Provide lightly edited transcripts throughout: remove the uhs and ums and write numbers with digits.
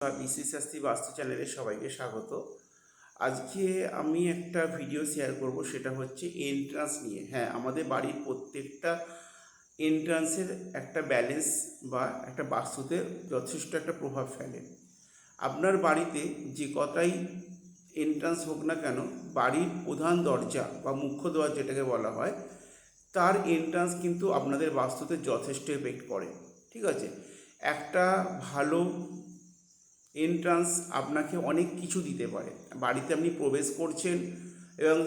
BC Shastri বাস্তু চ্যানেলে সবাইকে স্বাগত। আজকে আমি একটা ভিডিও শেয়ার করব, সেটা হচ্ছে এন্ট্রান্স নিয়ে। হ্যাঁ, আমাদের বাড়ির প্রত্যেকটা এন্ট্রান্সের একটা ব্যালেন্স বা একটা বাস্তুতে যথেষ্ট একটা প্রভাব ফেলে। আপনার বাড়িতে যে কটাই এন্ট্রান্স হোক না কেন, বাড়ির প্রধান দরজা বা মুখ্য দ্বার যেটাকে বলা হয়, তার এন্ট্রান্স কিন্তু আপনাদের বাস্তুতে যথেষ্ট এফেক্ট করে। ঠিক আছে, একটা ভালো এন্ট্রান্স আপনাকে অনেক কিছু দিতে পারে। বাড়িতে আপনি প্রবেশ করছেন এবং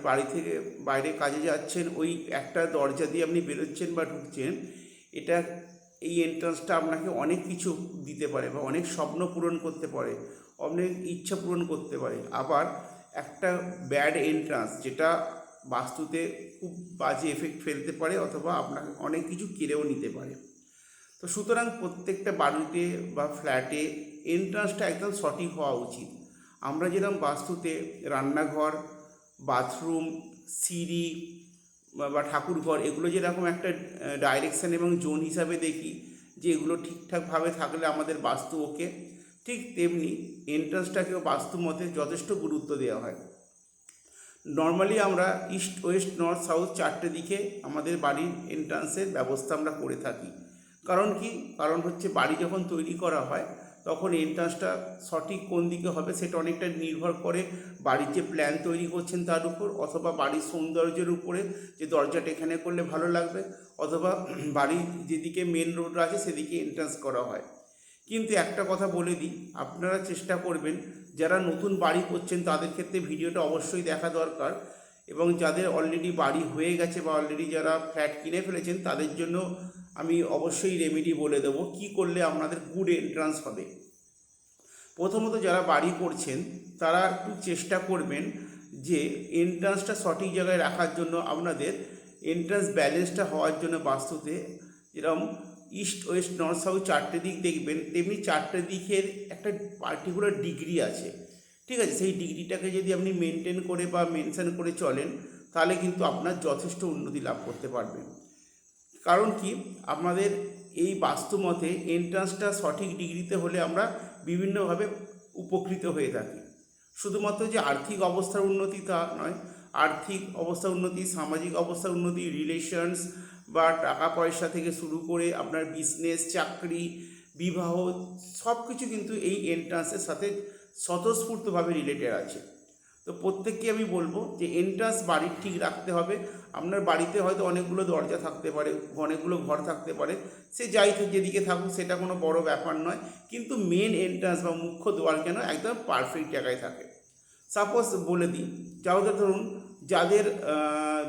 বাড়ি থেকে বাইরে কাজে যাচ্ছেন, ওই একটা দরজা দিয়ে আপনি বেরোচ্ছেন বা ঢুকছেন, এটা এই এন্ট্রান্সটা আপনাকে অনেক কিছু দিতে পারে বা অনেক স্বপ্ন পূরণ করতে পারে, অনেক ইচ্ছা পূরণ করতে পারে। আবার একটা ব্যাড এন্ট্রান্স যেটা বাস্তুতে খুব বাজে এফেক্ট ফেলতে পারে অথবা আপনাকে অনেক কিছু কেড়েও নিতে পারে। তো সুতরাং প্রত্যেকটা বাড়িতে বা ফ্ল্যাটে এন্ট্রান্সটা একদম সঠিক হওয়া উচিত। আমরা যেরকম বাস্তুতে রান্নাঘর, বাথরুম, সিঁড়ি বা ঠাকুরঘর, এগুলো যেরকম একটা ডাইরেকশান এবং জোন হিসাবে দেখি যে এগুলো ঠিকঠাকভাবে থাকলে আমাদের বাস্তু ওকে, ঠিক তেমনি এন্ট্রান্সটাকেও বাস্তু মতে যথেষ্ট গুরুত্ব দেওয়া হয়। নর্মালি আমরা ইস্ট, ওয়েস্ট, নর্থ, সাউথ চারটে দিকে আমাদের বাড়ির এন্ট্রান্সের ব্যবস্থা আমরা করে থাকি। কারণ কি? কারণ হচ্ছে বাড়ি যখন তৈরি করা হয় তখন এন্ট্রান্সটা সঠিক কোন দিকে হবে সেটা অনেকটা নির্ভর করে বাড়ির যে প্ল্যান তৈরি করছেন তার উপর, অথবা বাড়ির সৌন্দর্যের উপরে, যে দরজাটা এখানে করলে ভালো লাগবে, অথবা বাড়ির যেদিকে মেন রোড আছে সেদিকে এন্ট্রান্স করা হয়। কিন্তু একটা কথা বলে দিই, আপনারা চেষ্টা করবেন যারা নতুন বাড়ি করছেন তাদের ক্ষেত্রে ভিডিওটা অবশ্যই দেখা দরকার, এবং যাদের অলরেডি বাড়ি হয়ে গেছে বা অলরেডি যারা ফ্ল্যাট কিনে ফেলেছেন তাদের জন্য আমি অবশ্যই রেমেডি বলে দেবো কী করলে আপনাদের গুড এন্ট্রান্স হবে। প্রথমত যারা বাড়ি করছেন তারা একটু চেষ্টা করবেন যে এন্ট্রান্সটা সঠিক জায়গায় রাখার জন্য। আপনাদের এন্ট্রান্স ব্যালেন্সটা হওয়ার জন্য বাস্তুতে যেরকম ইস্ট, ওয়েস্ট, নর্থ, সাউথ চারটে দিক দেখবেন, তেমনি চারটে দিকের একটা পার্টিকুলার ডিগ্রি আছে। ঠিক আছে, সেই ডিগ্রিটাকে যদি আপনি মেনটেন করে বা মেনশন করে চলেন তাহলে কিন্তু আপনার যথেষ্ট উন্নতি লাভ করতে পারবেন। কারণ কি, আমাদের এই বাস্তুমতে এন্ট্রান্সটা সঠিক ডিগ্রিতে হলে আমরা বিভিন্নভাবে উপকৃত হয়ে থাকি। শুধুমাত্র যে আর্থিক অবস্থার উন্নতি তা নয়, আর্থিক অবস্থার উন্নতি, সামাজিক অবস্থার উন্নতি, রিলেশনস বা টাকা পয়সা থেকে শুরু করে আপনার বিজনেস, চাকরি, বিবাহ, সব কিছু কিন্তু এই এন্ট্রান্সের সাথে স্বতঃস্ফূর্তভাবে রিলেটেড আছে। তো প্রত্যেককে আমি বলবো যে এন্ট্রান্স বাড়ির ঠিক রাখতে হবে। আপনার বাড়িতে হয়তো অনেকগুলো দরজা থাকতে পারে, অনেকগুলো ঘর থাকতে পারে, সে যাই যেদিকে থাকুক সেটা কোনো বড় ব্যাপার নয়, কিন্তু মেন এন্ট্রান্স বা মুখ্য দ্বার যেন একদম পারফেক্ট জায়গায় থাকে। সাপোজ বলে দিই, যাদের ধরুন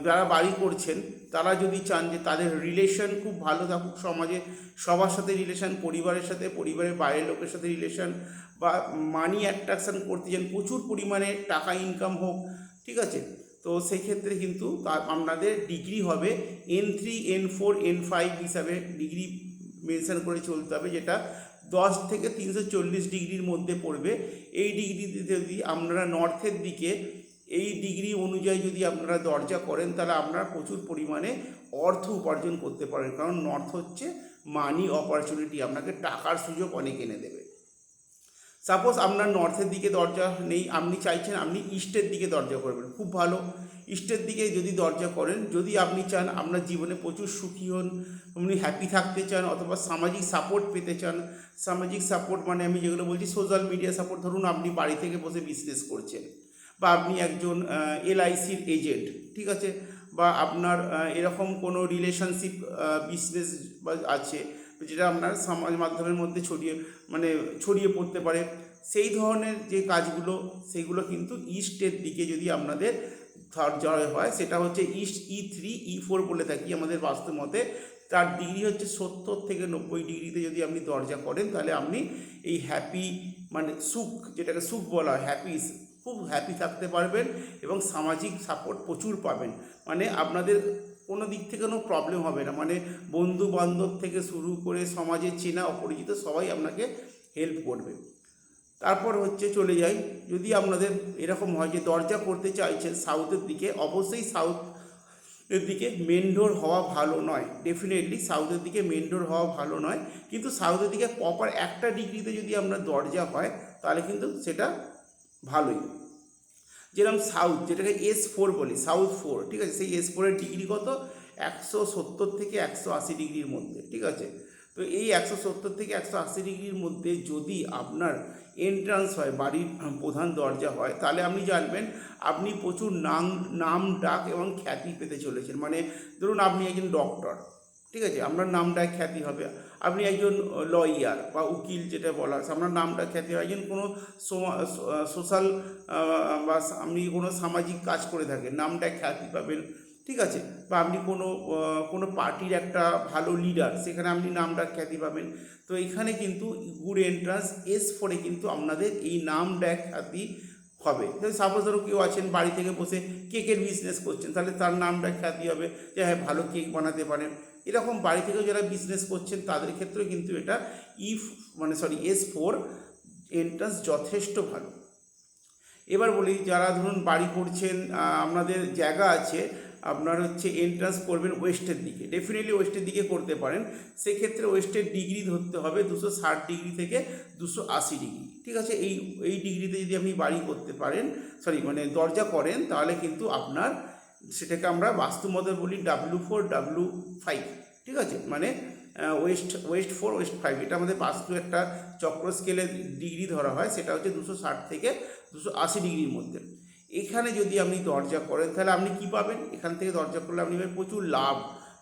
যারা বাড়ি করছেন তারা যদি চান যে তাদের রিলেশন খুব ভালো থাকুক সমাজে, সবার সাথে রিলেশন, পরিবারের সাথে, পরিবারের বাইরের লোকের সাথে রিলেশন, বা মানি অ্যাট্রাকশান করতে চান, প্রচুর পরিমাণে টাকা ইনকাম হোক, ঠিক আছে, তো সেই ক্ষেত্রে কিন্তু আপনাদের ডিগ্রি হবে N3, N4, N5 হিসাবে ডিগ্রি মেনশন করে চলতে হবে, যেটা 10 থেকে 340 ডিগ্রির মধ্যে পড়বে। এই ডিগ্রিতে যদি আপনারা নর্থের দিকে এই ডিগ্রি অনুযায়ী যদি আপনারা দরজা করেন তাহলে আপনারা প্রচুর পরিমাণে অর্থ উপার্জন করতে পারেন। কারণ নর্থ হচ্ছে মানি অপরচুনিটি, আপনাকে টাকার সুযোগ অনেক এনে দেবে। সাপোজ আপনার নর্থের দিকে দরজা নেই, আপনি চাইছেন আপনি ইস্টের দিকে দরজা করবেন, খুব ভালো। ইস্টের দিকে যদি দরজা করেন, যদি আপনি চান আপনার জীবনে প্রচুর সুখী হন, আপনি হ্যাপি থাকতে চান, অথবা সামাজিক সাপোর্ট পেতে চান, সামাজিক সাপোর্ট মানে আমি যেগুলো বলছি সোশ্যাল মিডিয়া সাপোর্ট, ধরুন আপনি বাড়ি থেকে বসে বিজনেস করছেন, বা আপনি একজন LICর এজেন্ট, ঠিক আছে, বা আপনার এরকম কোনো রিলেশনশিপ বিজনেস আছে যেটা আপনার সমাজ মাধ্যমের মধ্যে ছড়িয়ে পড়তে পারে, সেই ধরনের যে কাজগুলো সেগুলো কিন্তু ইস্টের দিকে যদি আপনাদের দরজা হয়, সেটা হচ্ছে ইস্ট E3, E4 বলে থাকি আমাদের বাস্তু মতে। তার ডিগ্রি হচ্ছে 70 থেকে 90 ডিগ্রিতে যদি আপনি দরজা করেন তাহলে আপনি এই হ্যাপি, মানে সুখ, যেটাকে সুখ বলা হয়, খুব হ্যাপি থাকতে পারবেন এবং সামাজিক সাপোর্ট প্রচুর পাবেন। মানে আপনাদের কোনো দিক থেকে কোনো প্রবলেম হবে না, মানে বন্ধু বান্ধব থেকে শুরু করে সমাজের চেনা অপরিচিত সবাই আপনাকে হেল্প করবে। তারপর হচ্ছে চলে যাই, যদি আপনাদের এরকম হয় যে দরজা করতে চাইছেন সাউথের দিকে, অবশ্যই সাউথ এর দিকে মেন ডোর হওয়া ভালো নয়, ডেফিনেটলি সাউথের দিকে মেন ডোর হওয়া ভালো নয়। কিন্তু সাউথের দিকে প্রপার 1 ডিগ্রিতে যদি আপনার দরজা হয় তাহলে কিন্তু সেটা ভালোই। যেরকম সাউথ, যেটাকে S4 বলি, সাউথ 4, ঠিক আছে, সেই S4-এর ডিগ্রি কত, 170 থেকে 180 ডিগ্রির মধ্যে, ঠিক আছে। তো এই 170 থেকে 180 ডিগ্রির মধ্যে যদি আপনার এন্ট্রান্স হয়, বাড়ির প্রধান দরজা হয়, তাহলে আপনি জানবেন আপনি প্রচুর নাম ডাক এবং খ্যাতি পেতে চলেছেন। মানে ধরুন আপনি একজন ডক্টর, ঠিক আছে, আপনার নামটা খ্যাতি হবে। আপনি একজন লয়ার বা উকিল, যেটা বলা আছে, আপনার নামটা খ্যাতি হবে। একজন কোনো সোশ্যাল বা আপনি কোনো সামাজিক কাজ করে থাকেন, নামটা খ্যাতি পাবেন, ঠিক আছে। বা আপনি কোনো পার্টির একটা ভালো লিডার, সেখানে আপনি নামটা খ্যাতি পাবেন। তো এখানে কিন্তু গুড এন্ট্রান্স S4-এ কিন্তু আপনাদের এই নামটা খ্যাতি হবে। সাপোজ ধরো কেউ আছেন বাড়ি থেকে বসে কেকের বিজনেস করছেন, তাহলে তার নামটা খ্যাতি হবে যে হ্যাঁ ভালো কেক বানাতে পারেন। এরকম বাড়ি থেকেও যারা বিজনেস করছেন তাদের ক্ষেত্রেও কিন্তু এটা S4 এন্ট্রান্স যথেষ্ট ভালো। এবার বলি, যারা ধরুন বাড়ি করছেন, আপনাদের জায়গা আছে, আপনার হচ্ছে এন্ট্রান্স করবেন ওয়েস্টের দিকে, ডেফিনেটলি ওয়েস্টের দিকে করতে পারেন। সেক্ষেত্রে ওয়েস্টের ডিগ্রি ধরতে হবে 260 ডিগ্রি থেকে 280 ডিগ্রি, ঠিক আছে। এই ডিগ্রিতে যদি আপনি বাড়ি করতে পারেন, দরজা করেন, তাহলে কিন্তু আপনার সেটাকে আমরা বাস্তুমত বলি W4 W5, ঠিক আছে, মানে ওয়েস্ট 4 ওয়েস্ট 5, এটা আমাদের বাস্তু একটা চক্র স্কেলে ডিগ্রি ধরা হয়, সেটা হচ্ছে 260 থেকে 280 ডিগ্রির মধ্যে। এখানে যদি আপনি দরজা করেন তাহলে আপনি কি পাবেন, এখান থেকে দরজা করলে আপনি পাবেন প্রচুর লাভ।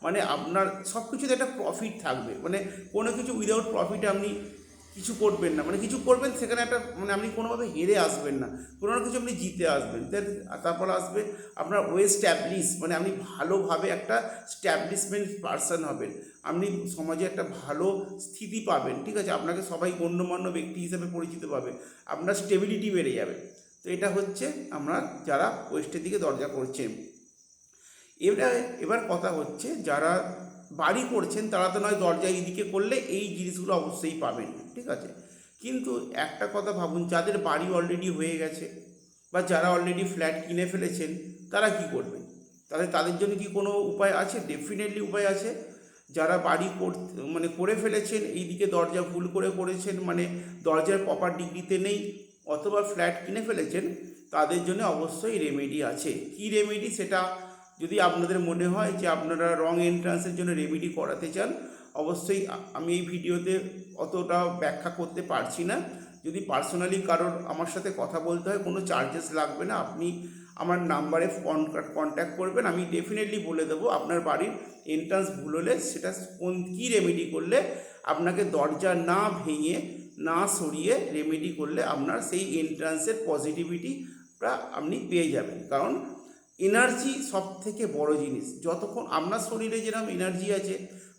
মানে আপনার সব কিছুতে একটা প্রফিট থাকবে, মানে কোনো কিছু উইদাউট প্রফিটে আপনি কিছু করবেন না, মানে কিছু করবেন সেখানে একটা আপনি কোনোভাবে হেরে আসবেন না, কোনো না কিছু আপনি জিতে আসবেন। তারপর আসবে আপনার ওয়েস্টাবলিশ, মানে আপনি ভালোভাবে একটা স্ট্যাবলিশমেন্ট পারসন হবেন, আপনি সমাজে একটা ভালো স্থিতি পাবেন, ঠিক আছে, আপনাকে সবাই গণ্যমান্য ব্যক্তি হিসেবে পরিচিত পাবে, আপনার স্টেবিলিটি বেড়ে যাবে। তো এটা হচ্ছে আমরা যারা ওয়েস্টের দিকে দরজা করছেন। এবার কথা হচ্ছে, যারা বাড়ি করছেন তারা তো নয় দরজা এইদিকে করলে এই জিনিসগুলো অবশ্যই পাবেন, ঠিক আছে। কিন্তু একটা কথা ভাবুন, যাদের বাড়ি অলরেডি হয়ে গেছে বা যারা অলরেডি ফ্ল্যাট কিনে ফেলেছেন, তারা কি করবেন? তাদের জন্য কি কোনো উপায় আছে? ডেফিনেটলি উপায় আছে। যারা বাড়ি করে ফেলেছেন, এইদিকে দরজা ভুল করে করেছেন, মানে দরজার প্রপার ডিগ্রিতে নেই, অথবা ফ্ল্যাট কিনে ফেলেছেন, তাদের জন্য অবশ্যই রেমেডি আছে। কি রেমেডি, সেটা যদি আপনাদের মনে হয় যে আপনারা রং এন্ট্রান্সের জন্য রেমেডি করাতে চান, অবশ্যই আমি এই ভিডিওতে অতটা ব্যাখ্যা করতে পারছি না। যদি পার্সোনালি কারোর আমার সাথে কথা বলতে হয়, কোনো চার্জেস লাগবে না, আপনি আমার নাম্বারে কন্ট্যাক্ট করবেন, আমি ডেফিনেটলি বলে দেবো আপনার বাড়ির এন্ট্রান্স ভুল হলে সেটা কী রেমেডি করলে আপনাকে দরজা না ভেঙে না সরিয়ে রেমেডি করলে আপনার সেই এন্ট্রান্সের পজিটিভিটিটা আপনি পেয়ে যাবেন। কারণ এনার্জি সব থেকে বড় জিনিস। যতক্ষণ আপনার শরীরে যেরকম এনার্জি আছে,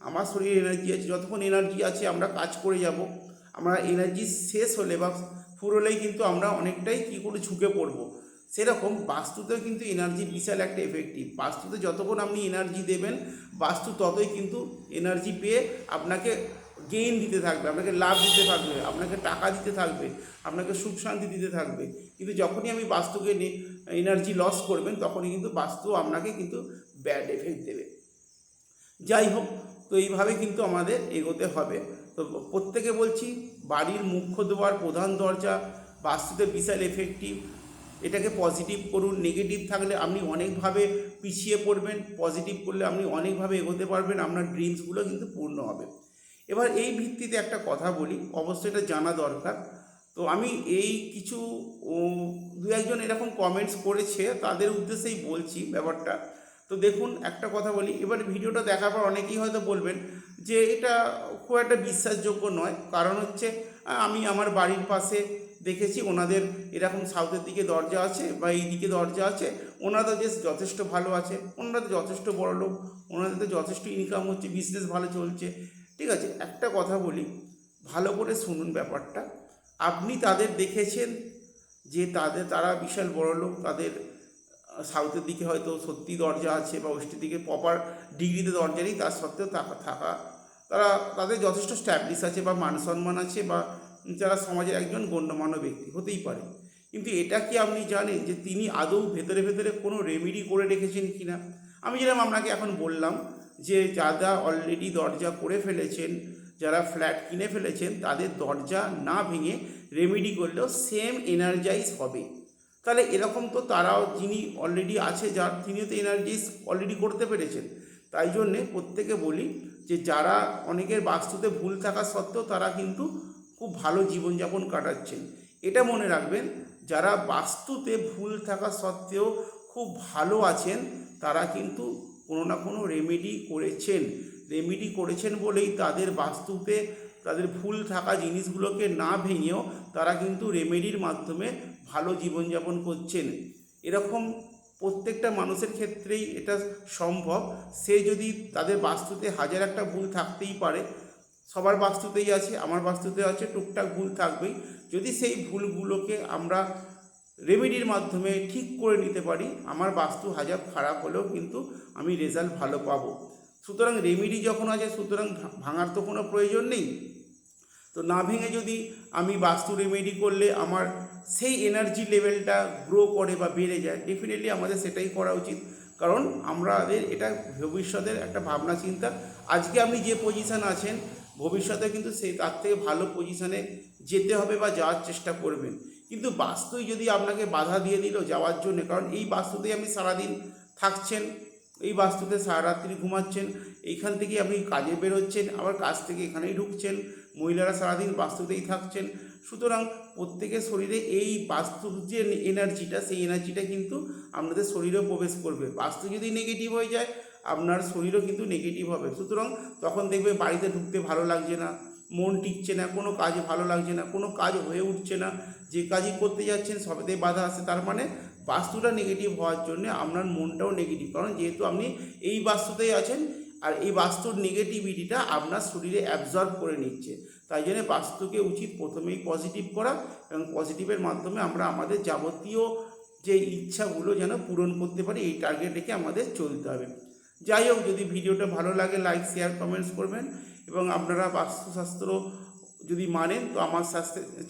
আমার শরীরে এনার্জি আছে, যতক্ষণ এনার্জি আছে আমরা কাজ করে যাব। আমরা এনার্জি শেষ হলে বা ফুরোলেই কিন্তু আমরা অনেকটাই কী করে ঝুঁকে পড়বো। সেরকম বাস্তুতেও কিন্তু এনার্জি বিশাল একটা এফেক্টিভ। বাস্তুতে যতক্ষণ আপনি এনার্জি দেবেন, বাস্তু ততই কিন্তু এনার্জি পেয়ে আপনাকে গেইন দিতে থাকবে, আপনাকে লাভ দিতে থাকবে, আপনাকে টাকা দিতে থাকবে, আপনাকে সুখ শান্তি দিতে থাকবে। কিন্তু যখনই আমি বাস্তুকে এনার্জি লস করবেন, তখনই কিন্তু বাস্তু আপনাকে কিন্তু ব্যাড এফেক্ট দেবে। যাই হোক, তো এইভাবে কিন্তু আমাদের এগোতে হবে। তো প্রত্যেকে বলছি, বাড়ির মুখ্য দ্বার, প্রধান দরজা বাস্তুতে বিশাল এফেক্টিভ। এটাকে পজিটিভ করুন। নেগেটিভ থাকলে আপনি অনেকভাবে পিছিয়ে পড়বেন, পজিটিভ করলে আপনি অনেকভাবে এগোতে পারবেন, আপনার ড্রিমসগুলো কিন্তু পূর্ণ হবে। এবার এই ভিত্তিতে একটা কথা বলি, অবশ্যই এটা জানা দরকার। তো আমি এই কিছু দু একজন এরকম কমেন্টস করেছে, তাদের উদ্দেশ্যেই বলছি ব্যাপারটা। তো দেখুন, একটা কথা বলি, এবার ভিডিওটা দেখার পর অনেকেই হয়তো বলবেন যে এটা খুব একটা বিশ্বাসযোগ্য নয়। কারণ হচ্ছে আমি আমার বাড়ির পাশে দেখেছি ওনাদের এরকম সাউথের দিকে দরজা আছে বা এই দিকে দরজা আছে, ওনাদের যে যথেষ্ট ভালো আছে, ওনারা তো যথেষ্ট বড় লোক, ওনাদের তো যথেষ্ট ইনকাম হচ্ছে, বিজনেস ভালো চলছে, ঠিক আছে। একটা কথা বলি, ভালো করে শুনুন ব্যাপারটা। আপনি তাদের দেখেছেন যে তারা বিশাল বড় লোক, তাদের সাউথের দিকে হয়তো সত্যি দরজা আছে বা ওয়েস্টের দিকে প্রপার ডিগ্রিতে দরজা নেই, তার সত্ত্বেও তাদের যথেষ্ট স্ট্যাবলিশ আছে বা মান সম্মান আছে, বা যারা সমাজের একজন গণ্যমান্য ব্যক্তি হতেই পারে। কিন্তু এটা কি আপনি জানেন যে তিনি আদৌ ভেতরে ভেতরে কোনো রেমেডি করে রেখেছেন কি না? আমি যেরকম আপনাকে এখন বললাম যে যারা অলরেডি দরজা করে ফেলেছেন, যারা ফ্ল্যাট কিনে ফেলেছেন, তাদের দরজা না ভেঙে রেমেডি করলেও সেম এনার্জাইজ হবে। তাহলে এরকম তো তারাও যিনি অলরেডি আছে যার তিনিও তো এনার্জাইজ অলরেডি করতে পেরেছেন। তাই জন্যে প্রত্যেকে বলি যে যারা অনেকের বাস্তুতে ভুল থাকা সত্ত্বেও তারা কিন্তু খুব ভালো জীবনযাপন কাটাচ্ছেন। এটা মনে রাখবেন, যারা বাস্তুতে ভুল থাকা সত্ত্বেও খুব ভালো আছেন তারা কিন্তু কোনো না কোনো রেমেডি করেছেন বলেই তাদের বাস্তুতে তাদের ভুল থাকা জিনিসগুলোকে না ভেঙেও তারা কিন্তু রেমেডির মাধ্যমে ভালো জীবনযাপন করছেন। এরকম প্রত্যেকটা মানুষের ক্ষেত্রেই এটা সম্ভব। সে যদি তাদের বাস্তুতে হাজার একটা ভুল থাকতেই পারে, সবার বাস্তুতেই আছে, আমার বাস্তুতে আছে, টুকটাক ভুল থাকবেই। যদি সেই ভুলগুলোকে আমরা রেমেডির মাধ্যমে ঠিক করে নিতে পারি, আমার বাস্তু হাজার খারাপ হলেও কিন্তু আমি রেজাল্ট ভালো পাবো। সুতরাং রেমেডি যখন আছে, সুতরাং ভাঙার তো কোনো প্রয়োজন নেই। তো না ভেঙে যদি আমি বাস্তু রেমেডি করলে আমার সেই এনার্জি লেভেলটা গ্রো করে বা বেড়ে যায়, ডেফিনেটলি আমাদের সেটাই করা উচিত। কারণ আমাদের এটা ভবিষ্যতের একটা ভাবনা চিন্তা। আজকে আপনি যে পজিশান আছেন, ভবিষ্যতে কিন্তু সেই তার থেকে ভালো পজিশানে যেতে হবে বা যাওয়ার চেষ্টা করবেন। কিন্তু বাস্তুই যদি আপনাকে বাধা দিয়ে দিল যাওয়ার জন্য, কারণ এই বাস্তুতেই আপনি সারাদিন থাকছেন, এই বাস্তুতে সারা রাত্রি ঘুমাচ্ছেন, এইখান থেকে আপনি কাজে বেরোচ্ছেন, আবার কাজ থেকে এখানেই ঢুকছেন, মহিলারা সারাদিন বাস্তুতেই থাকছেন। সুতরাং প্রত্যেকের শরীরে এই বাস্তুর যে এনার্জিটা, সেই এনার্জিটা কিন্তু আপনাদের শরীরেও প্রবেশ করবে। বাস্তু যদি নেগেটিভ হয়ে যায়, আপনার শরীরও কিন্তু নেগেটিভ হবে। সুতরাং তখন দেখবে বাড়িতে ঢুকতে ভালো লাগছে না, মন টিকছে না, কোনো কাজে ভালো লাগছে না, কোনো কাজ হয়ে উঠছে না, যে কাজই করতে যাচ্ছেন সবেতেই বাধা আসে। তার মানে বাস্তুটা নেগেটিভ হওয়ার জন্য আপনার মনটাও নেগেটিভ, কারণ যেহেতু আপনি এই বাস্তুতেই আছেন আর এই বাস্তুর নেগেটিভিটিটা আপনার শরীরে অ্যাবজর্ব করে নিচ্ছে। তাই জন্য বাস্তুকে উচিত প্রথমেই পজিটিভ করা, এবং পজিটিভের মাধ্যমে আমরা আমাদের যাবতীয় যে ইচ্ছাগুলো যেন পূরণ করতে পারি, এই টার্গেট রেখে আমাদের চলতে হবে। যাই হোক, যদি ভিডিওটা ভালো লাগে লাইক শেয়ার কমেন্টস করবেন, এবং আপনারা বাস্তুশাস্ত্র যদি মানেন তো আমার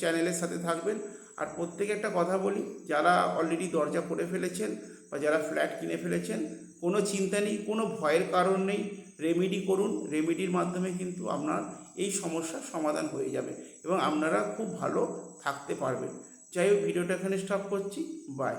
চ্যানেলের সাথে থাকবেন। আর প্রত্যেকে একটা কথা বলি, যারা অলরেডি দরজা করে ফেলেছেন বা যারা ফ্ল্যাট কিনে ফেলেছেন, কোনো চিন্তা নেই, কোনো ভয়ের কারণ নেই, রেমেডি করুন। রেমেডির মাধ্যমে কিন্তু আপনার এই সমস্যার সমাধান হয়ে যাবে এবং আপনারা খুব ভালো থাকতে পারবেন। যাই হোক, ভিডিওটা এখানে স্টপ করছি। বাই।